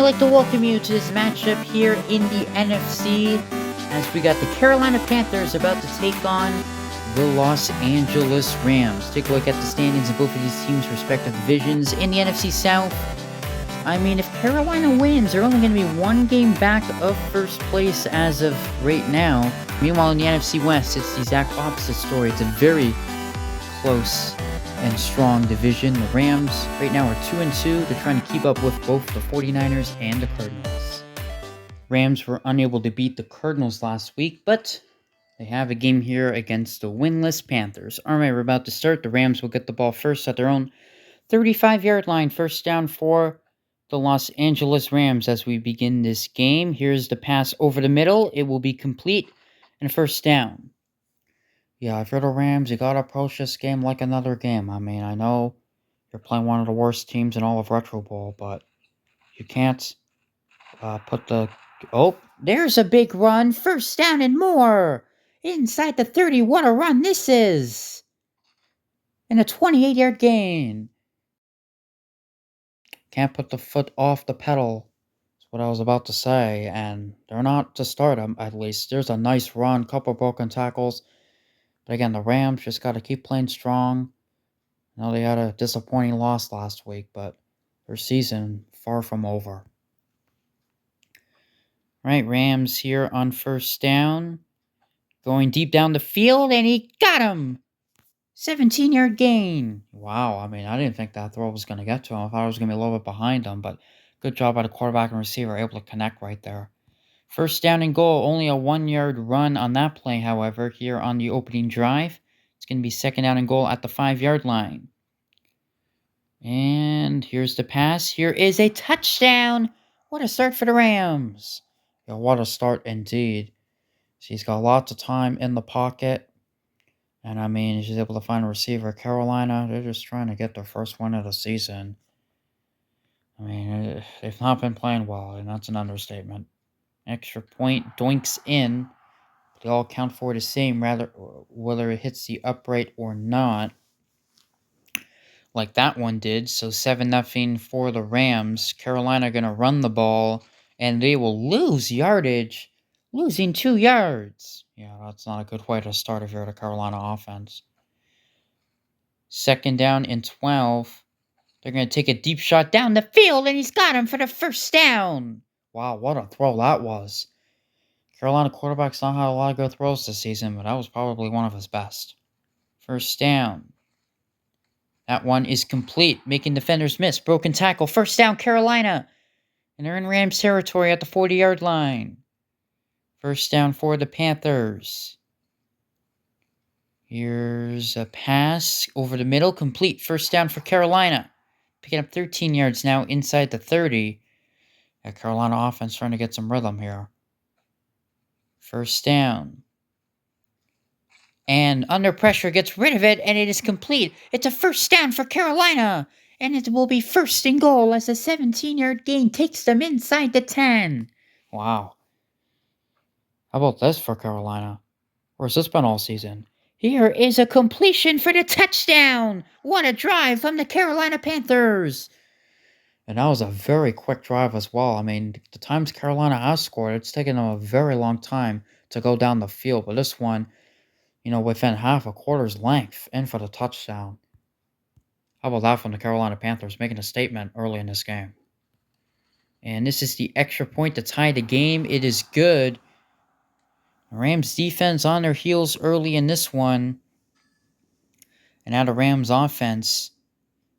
like to welcome you to this matchup here in the NFC as we got the Carolina Panthers about to take on the Los Angeles Rams. Take a look at the standings in both of these teams' respective divisions. In the NFC South, I mean, if Carolina wins, they're only going to be one game back of first place as of right now. Meanwhile, in the NFC West, it's the exact opposite story. It's a very close and strong division. The Rams right now are 2-2. They're trying to keep up with both the 49ers and the Cardinals. Rams were unable to beat the Cardinals last week, but they have a game here against the winless Panthers. All right, we're about to start. The Rams will get the ball first at their own 35-yard line. First down for the Los Angeles Rams as we begin this game. Here's the pass over the middle. It will be complete and first down. Yeah, if you're the Rams, you gotta approach this game like another game. I mean, I know you're playing one of the worst teams in all of Retro Bowl, but you can't put the... Oh, there's a big run. First down and more. Inside the 30, what a run this is. And a 28-yard gain. Can't put the foot off the pedal. That's what I was about to say. And they're not to start them, at least. There's a nice run, couple broken tackles. But again, the Rams just got to keep playing strong. I know they had a disappointing loss last week, but their season far from over. Right, Rams here on first down. Going deep down the field, and he got him! 17-yard gain. Wow, I mean, I didn't think that throw was going to get to him. I thought it was going to be a little bit behind him, but good job by the quarterback and receiver, able to connect right there. First down and goal, only a 1-yard run on that play, however, here on the opening drive. It's going to be second down and goal at the 5-yard line. And here's the pass. Here is a touchdown. What a start for the Rams. Yeah, what a start indeed. He's got lots of time in the pocket. And I mean, he's able to find a receiver. Carolina, they're just trying to get their first win of the season. I mean, they've not been playing well, and that's an understatement. Extra point doinks in. They all count for the same, whether it hits the upright or not. Like that one did. So 7-0 for the Rams. Carolina going to run the ball, and they will lose yardage, losing 2 yards. Yeah, that's not a good way to start if you're the Carolina offense. Second down and 12. They're going to take a deep shot down the field, and he's got him for the first down. Wow, what a throw that was. Carolina quarterback's not had a lot of good throws this season, but that was probably one of his best. First down. That one is complete, making defenders miss. Broken tackle. First down, Carolina. And they're in Rams territory at the 40-yard line. First down for the Panthers. Here's a pass over the middle. Complete. First down for Carolina. Picking up 13 yards now inside the 30. Carolina offense trying to get some rhythm here. First down. And under pressure gets rid of it, and it is complete. It's a first down for Carolina. And it will be first and goal as a 17-yard gain takes them inside the 10. Wow. How about this for Carolina? Where's this been all season? Here is a completion for the touchdown. What a drive from the Carolina Panthers. And that was a very quick drive as well. I mean, the times Carolina has scored, it's taken them a very long time to go down the field. But this one, within half a quarter's length in for the touchdown. How about that from the Carolina Panthers, making a statement early in this game. And this is the extra point to tie the game. It is good. The Rams defense on their heels early in this one. And now the Rams offense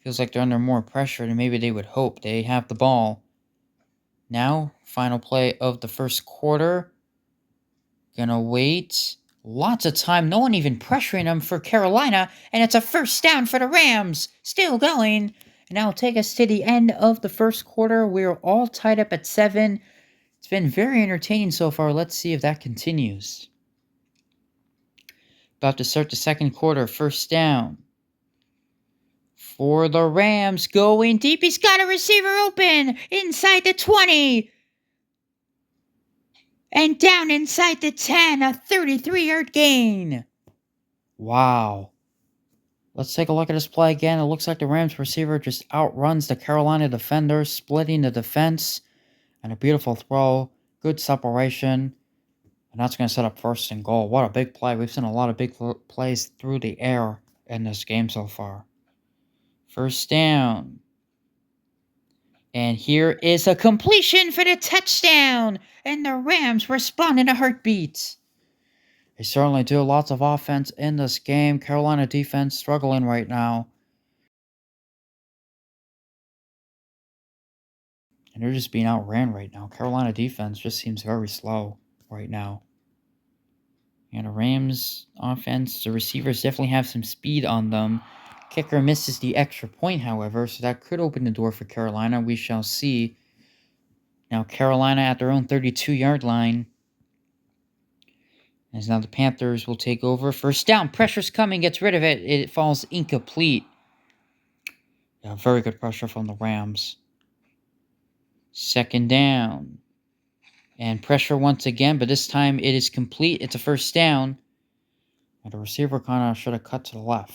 feels like they're under more pressure than maybe they would hope. They have the ball. Now, final play of the first quarter. Gonna wait. Lots of time. No one even pressuring them for Carolina. And it's a first down for the Rams. Still going. And that will take us to the end of the first quarter. We're all tied up at 7. It's been very entertaining so far. Let's see if that continues. About to start the second quarter. First down. For the Rams, going deep. He's got a receiver open inside the 20. And down inside the 10, a 33-yard gain. Wow. Let's take a look at this play again. It looks like the Rams receiver just outruns the Carolina defender, splitting the defense. And a beautiful throw. Good separation. And that's going to set up first and goal. What a big play. We've seen a lot of big plays through the air in this game so far. First down. And here is a completion for the touchdown. And the Rams respond in a heartbeat. They certainly do. Lots of offense in this game. Carolina defense struggling right now. And they're just being outran right now. Carolina defense just seems very slow right now. And the Rams offense, the receivers definitely have some speed on them. Kicker misses the extra point, however, so that could open the door for Carolina. We shall see. Now Carolina at their own 32-yard line. As now the Panthers will take over. First down, pressure's coming, gets rid of it. It falls incomplete. Yeah, very good pressure from the Rams. Second down. And pressure once again, but this time it is complete. It's a first down. And the receiver kind of should have cut to the left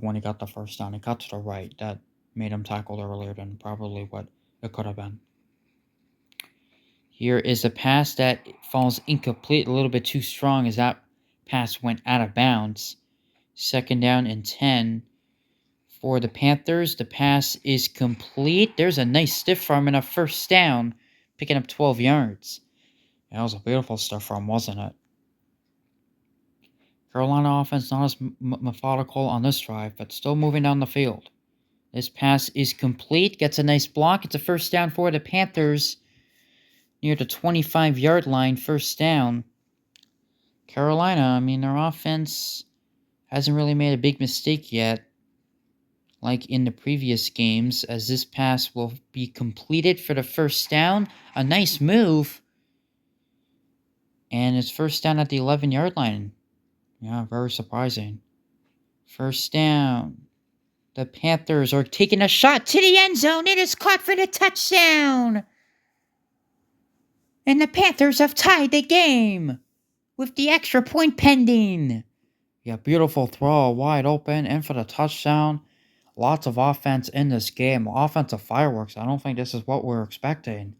when he got the first down. He cut to the right. That made him tackled earlier than probably what it could have been. Here is a pass that falls incomplete, a little bit too strong as that pass went out of bounds. Second down and 10 for the Panthers. The pass is complete. There's a nice stiff arm and a first down, picking up 12 yards. That was a beautiful stiff arm, wasn't it? Carolina offense not as methodical on this drive, but still moving down the field. This pass is complete. Gets a nice block. It's a first down for the Panthers near the 25-yard line. First down. Carolina, I mean, their offense hasn't really made a big mistake yet, like in the previous games, as this pass will be completed for the first down. A nice move. And it's first down at the 11-yard line. Yeah, very surprising. First down. The Panthers are taking a shot to the end zone. It is caught for the touchdown. And the Panthers have tied the game with the extra point pending. Yeah, beautiful throw, wide open, in for the touchdown. Lots of offense in this game. Offensive fireworks. I don't think this is what we're expecting,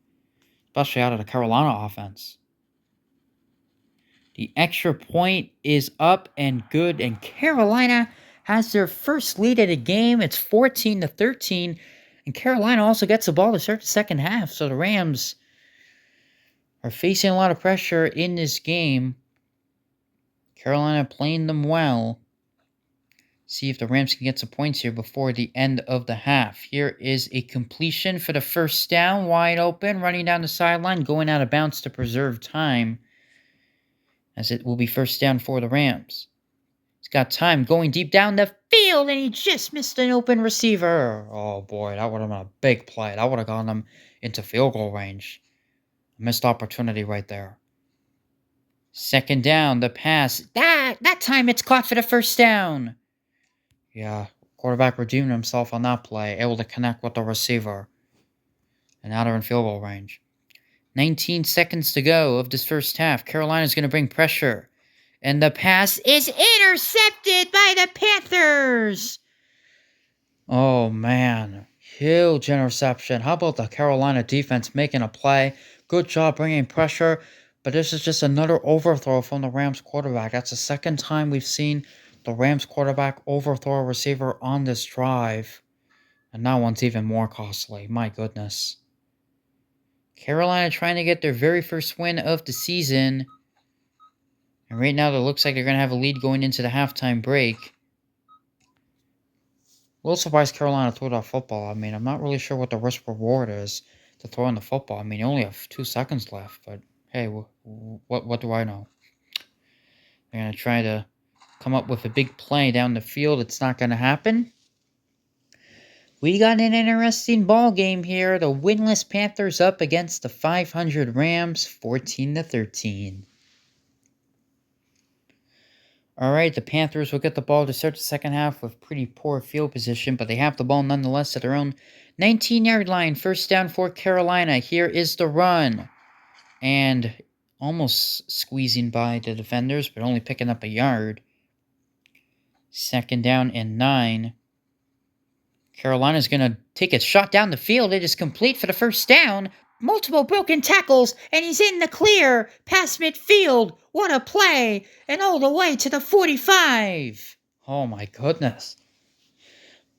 especially out of the Carolina offense. The extra point is up and good, and Carolina has their first lead of the game. It's 14-13, and Carolina also gets the ball to start the second half. So the Rams are facing a lot of pressure in this game. Carolina playing them well. See if the Rams can get some points here before the end of the half. Here is a completion for the first down, wide open, running down the sideline, going out of bounds to preserve time, as it will be first down for the Rams. He's got time going deep down the field, and he just missed an open receiver. Oh, boy, that would have been a big play. That would have gotten him into field goal range. Missed opportunity right there. Second down, the pass. That time it's caught for the first down. Yeah, quarterback redeemed himself on that play, able to connect with the receiver. And now they're in field goal range. 19 seconds to go of this first half. Carolina's going to bring pressure. And the pass is intercepted by the Panthers. Oh, man. Huge interception. How about the Carolina defense making a play? Good job bringing pressure. But this is just another overthrow from the Rams quarterback. That's the second time we've seen the Rams quarterback overthrow a receiver on this drive. And that one's even more costly. My goodness. Carolina trying to get their very first win of the season. And right now, it looks like they're going to have a lead going into the halftime break. A little surprised Carolina threw that football. I mean, I'm not really sure what the risk reward is to throw in the football. I mean, you only have 2 seconds left, but hey, what do I know? They're going to try to come up with a big play down the field. It's not going to happen. We got an interesting ball game here. The winless Panthers up against the 500 Rams, 14-13. All right, the Panthers will get the ball to start the second half with pretty poor field position, but they have the ball nonetheless at their own 19-yard line. First down for Carolina. Here is the run. And almost squeezing by the defenders, but only picking up a yard. Second down and 9. Carolina's going to take a shot down the field. It is complete for the first down, multiple broken tackles, and he's in the clear past midfield. What a play! And all the way to the 45. Oh my goodness.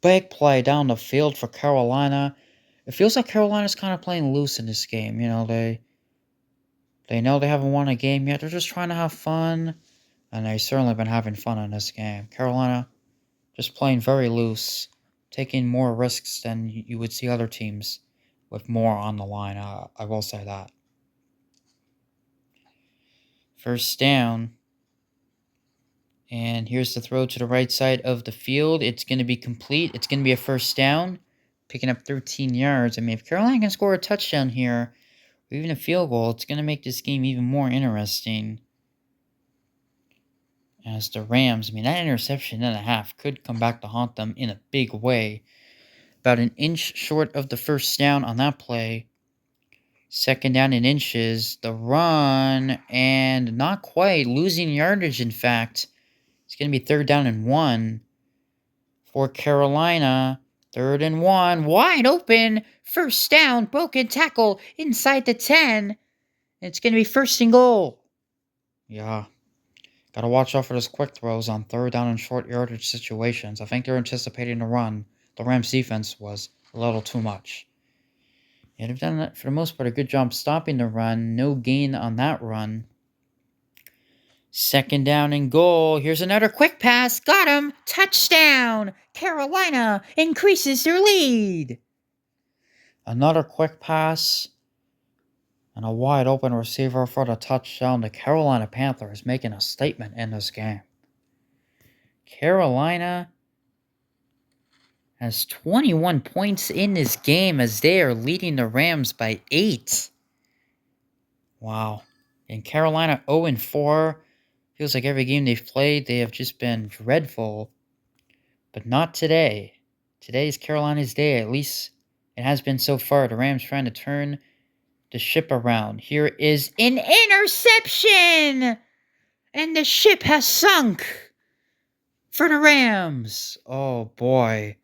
Big play down the field for Carolina. It feels like Carolina's kind of playing loose in this game. You know, they know they haven't won a game yet. They're just trying to have fun. And they've certainly been having fun in this game. Carolina just playing very loose, taking more risks than you would see other teams with more on the line. I will say that. First down. And here's the throw to the right side of the field. It's going to be complete. It's going to be a first down, picking up 13 yards. I mean, if Carolina can score a touchdown here, or even a field goal, it's going to make this game even more interesting. As the Rams, I mean, that interception and a half could come back to haunt them in a big way. About an inch short of the first down on that play. Second down in inches. The run, and not quite. Losing yardage, in fact. It's going to be third down and 1 for Carolina. 3rd and 1. Wide open. First down. Broken tackle inside the 10. It's going to be first and goal. Yeah. Got to watch out for those quick throws on third down and short yardage situations. I think they're anticipating the run. The Rams defense was a little too much. Yeah, they've done, for the most part, a good job stopping the run. No gain on that run. Second down and goal. Here's another quick pass. Got him. Touchdown. Carolina increases their lead. Another quick pass. And a wide open receiver for the touchdown. The Carolina Panthers making a statement in this game. Carolina has 21 points in this game as they are leading the Rams by 8. Wow. And Carolina 0-4. Feels like every game they've played, they have just been dreadful. But not today. Today is Carolina's day. At least it has been so far. The Rams trying to turn the ship around. Here is an interception! And the ship has sunk for the Rams. Oh, boy.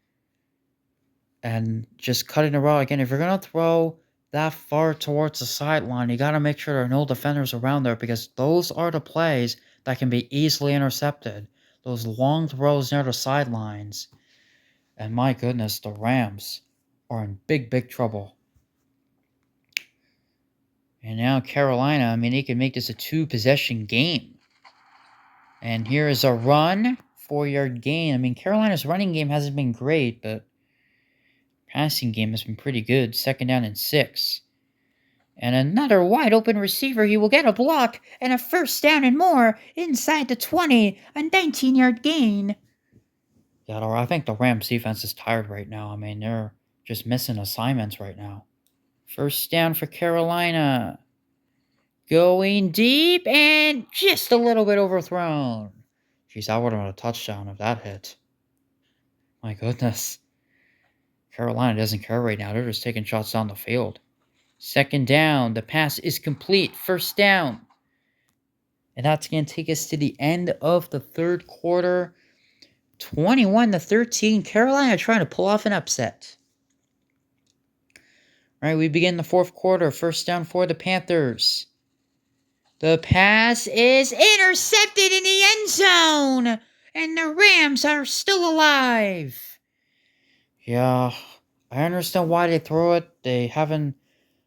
And just cutting the route again. If you're going to throw that far towards the sideline, you got to make sure there are no defenders around there, because those are the plays that can be easily intercepted. Those long throws near the sidelines. And my goodness, the Rams are in big, big trouble. And now Carolina, I mean, they can make this a 2-possession game. And here is a run, 4-yard gain. I mean, Carolina's running game hasn't been great, but passing game has been pretty good. Second down and 6. And another wide open receiver. He will get a block and a first down and more inside the 20. A 19-yard gain. Yeah, I think the Rams defense is tired right now. I mean, they're just missing assignments right now. First down for Carolina. Going deep and just a little bit overthrown. Jeez, I would have had a touchdown if that hit. My goodness. Carolina doesn't care right now. They're just taking shots down the field. Second down. The pass is complete. First down. And that's going to take us to the end of the third quarter. 21-13. Carolina trying to pull off an upset. All right, we begin the fourth quarter. First down for the Panthers. The pass is intercepted in the end zone. And the Rams are still alive. Yeah, I understand why they throw it. They haven't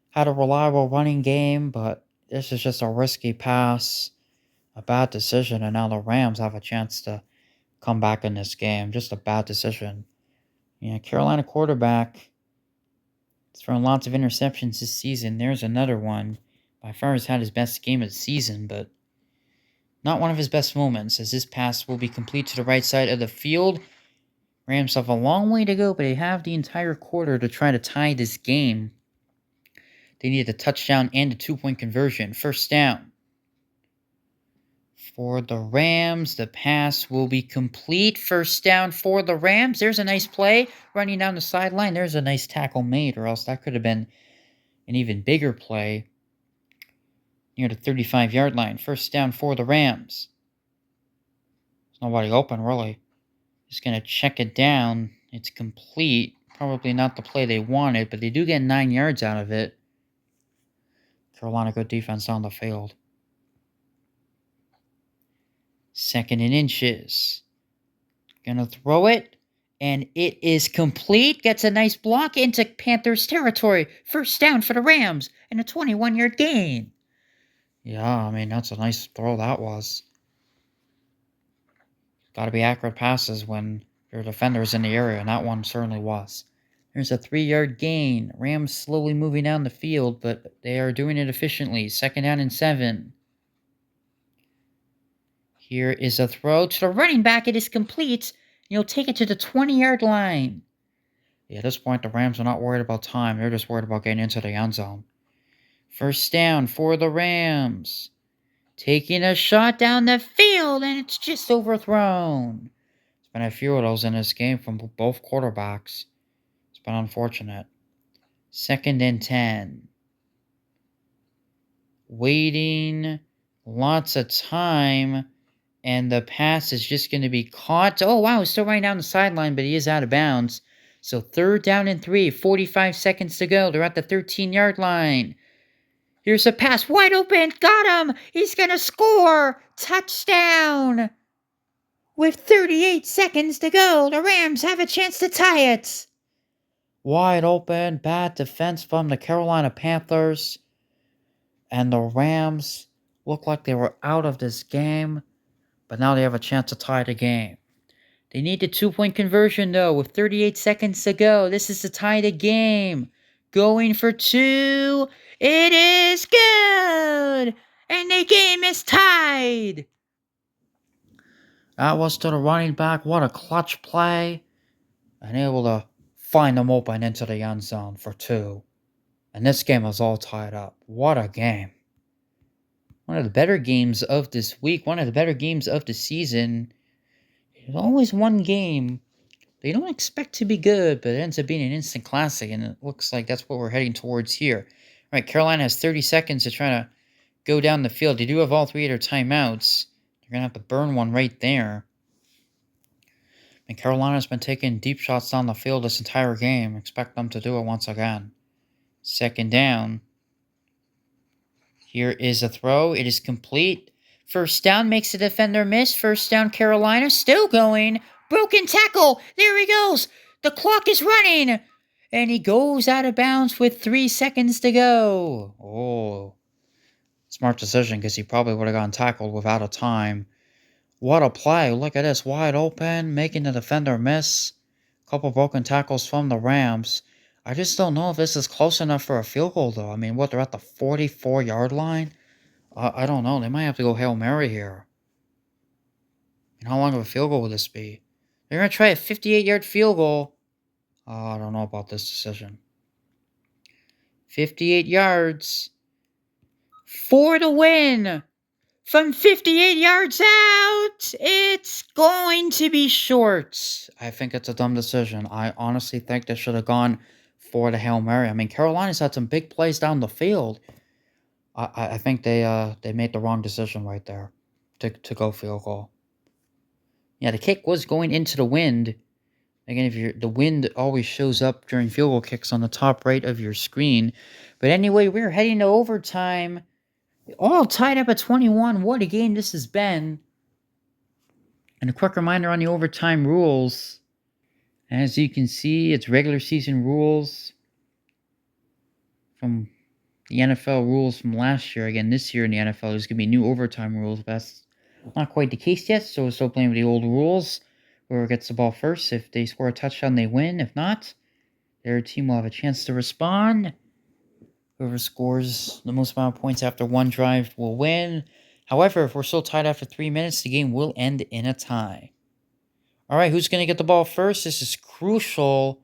had a reliable running game, but this is just a risky pass. A bad decision, and now the Rams have a chance to come back in this game. Just a bad decision. Yeah, Carolina quarterback. He's thrown lots of interceptions this season. There's another one. By far has had his best game of the season, but not one of his best moments, as this pass will be complete to the right side of the field. Rams have a long way to go, but they have the entire quarter to try to tie this game. They need a touchdown and a 2-point conversion. First down. For the Rams, the pass will be complete. First down for the Rams. There's a nice play running down the sideline. There's a nice tackle made, or else that could have been an even bigger play near the 35-yard line. First down for the Rams. There's nobody open, really. Just going to check it down. It's complete. Probably not the play they wanted, but they do get 9 yards out of it. Carolina good defense on the field. 2nd and inches. Gonna throw it. And it is complete. Gets a nice block into Panthers territory. 1st down for the Rams. And a 21-yard gain. Yeah, I mean, that's a nice throw that was. Gotta be accurate passes when your defender's in the area, and that one certainly was. There's a 3-yard gain. Rams slowly moving down the field, but they are doing it efficiently. 2nd down and 7. Here is a throw to the running back. It is complete. You'll take it to the 20-yard line. Yeah, at this point, the Rams are not worried about time. They're just worried about getting into the end zone. 1st down for the Rams. Taking a shot down the field, and it's just overthrown. There's been a few of those in this game from both quarterbacks. It's been unfortunate. 2nd and 10. Waiting. Lots of time. And the pass is just going to be caught. Oh, wow, he's still running down the sideline, but he is out of bounds. So 3rd down and 3, 45 seconds to go. They're at the 13-yard line. Here's a pass, wide open, got him! He's going to score! Touchdown! With 38 seconds to go, the Rams have a chance to tie it. Wide open, bad defense from the Carolina Panthers. And the Rams look like they were out of this game. But now they have a chance to tie the game. They need the 2-point conversion, though, with 38 seconds to go. This is to tie the game. Going for 2. It is good! And the game is tied! That was to the running back. What a clutch play. And able to find them open into the end zone for 2. And this game is all tied up. What a game. One of the better games of this week. One of the better games of the season. There's always one game they don't expect to be good, but it ends up being an instant classic, and it looks like that's what we're heading towards here. All right, Carolina has 30 seconds to try to go down the field. They do have all 3 of their timeouts. They're going to have to burn one right there. And Carolina's been taking deep shots down the field this entire game. Expect them to do it once again. 2nd down. Here is a throw. It is complete. 1st down makes the defender miss. 1st down, Carolina still going. Broken tackle. There he goes. The clock is running. And he goes out of bounds with 3 seconds to go. Oh, smart decision because he probably would have gotten tackled without a time. What a play. Look at this. Wide open, making the defender miss. Couple broken tackles from the Rams. I just don't know if this is close enough for a field goal, though. I mean, what, they're at the 44-yard line? I don't know. They might have to go Hail Mary here. And how long of a field goal would this be? They're going to try a 58-yard field goal. I don't know about this decision. 58 yards for the win. From 58 yards out, it's going to be short. I think it's a dumb decision. I honestly think they should have gone for the Hail Mary. I mean, Carolina's had some big plays down the field. I think they made the wrong decision right there to go field goal. Yeah, the kick was going into the wind. Again, the wind always shows up during field goal kicks on the top right of your screen. But anyway, we're heading to overtime. All tied up at 21. What a game this has been. And a quick reminder on the overtime rules. As you can see, it's regular season rules from the NFL rules from last year. Again, this year in the NFL, there's going to be new overtime rules, but that's not quite the case yet, so we're still playing with the old rules. Whoever gets the ball first, if they score a touchdown, they win. If not, their team will have a chance to respond. Whoever scores the most amount of points after one drive will win. However, if we're still tied after 3 minutes, the game will end in a tie. All right, who's going to get the ball first? This is crucial,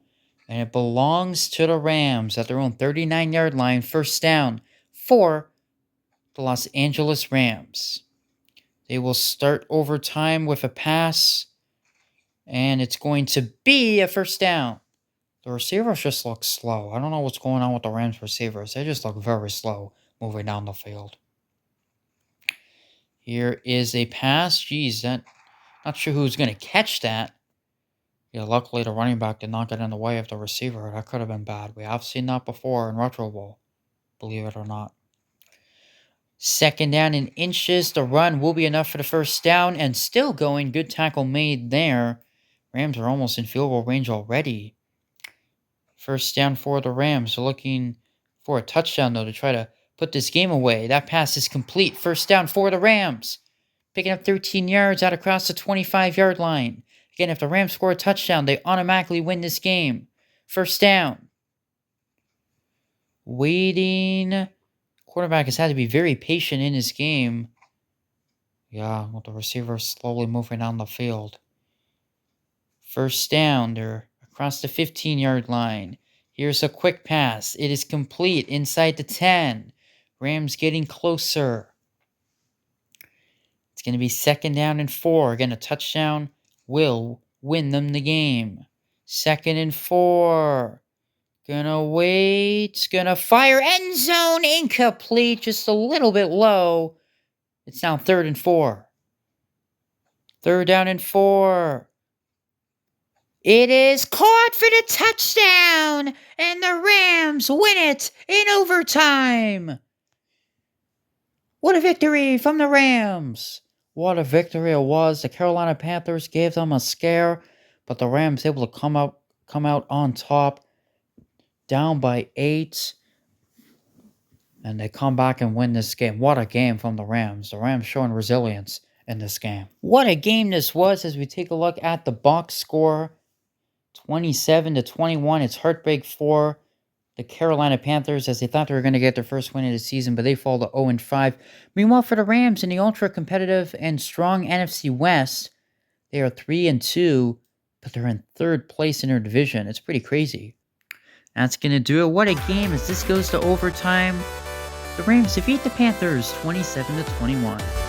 and it belongs to the Rams at their own 39-yard line. 1st down for the Los Angeles Rams. They will start overtime with a pass, and it's going to be a 1st down. The receivers just look slow. I don't know what's going on with the Rams receivers. They just look very slow moving down the field. Here is a pass. Jeez, not sure who's going to catch that. Yeah, luckily the running back did not get in the way of the receiver. That could have been bad. We have seen that before in Retro Bowl, believe it or not. Second down in inches. The run will be enough for the first down and still going. Good tackle made there. Rams are almost in field goal range already. First down for the Rams. They're looking for a touchdown, though, to try to put this game away. That pass is complete. First down for the Rams. Picking up 13 yards out across the 25-yard line. Again, if the Rams score a touchdown, they automatically win this game. First down. Waiting. Quarterback has had to be very patient in this game. Yeah, with the receiver slowly moving down the field. First down. They're across the 15-yard line. Here's a quick pass. It is complete inside the 10. Rams getting closer. It's going to be second down and 4. Again, a touchdown will win them the game. Second and 4. Gonna wait. Gonna fire. End zone. Incomplete. Just a little bit low. It's now third and 4. Third down and 4. It is caught for the touchdown. And the Rams win it in overtime. What a victory from the Rams. What a victory it was. The Carolina Panthers gave them a scare, but the Rams able to come out on top, down by 8, and they come back and win this game. What a game from the Rams. The Rams showing resilience in this game. What a game this was as we take a look at the box score. 27-21. It's heartbreak for the Carolina Panthers, as they thought they were going to get their first win of the season, but they fall to 0-5. Meanwhile, for the Rams in the ultra-competitive and strong NFC West, they are 3-2, but they're in third place in their division. It's pretty crazy. That's going to do it. What a game as this goes to overtime. The Rams defeat the Panthers 27-21.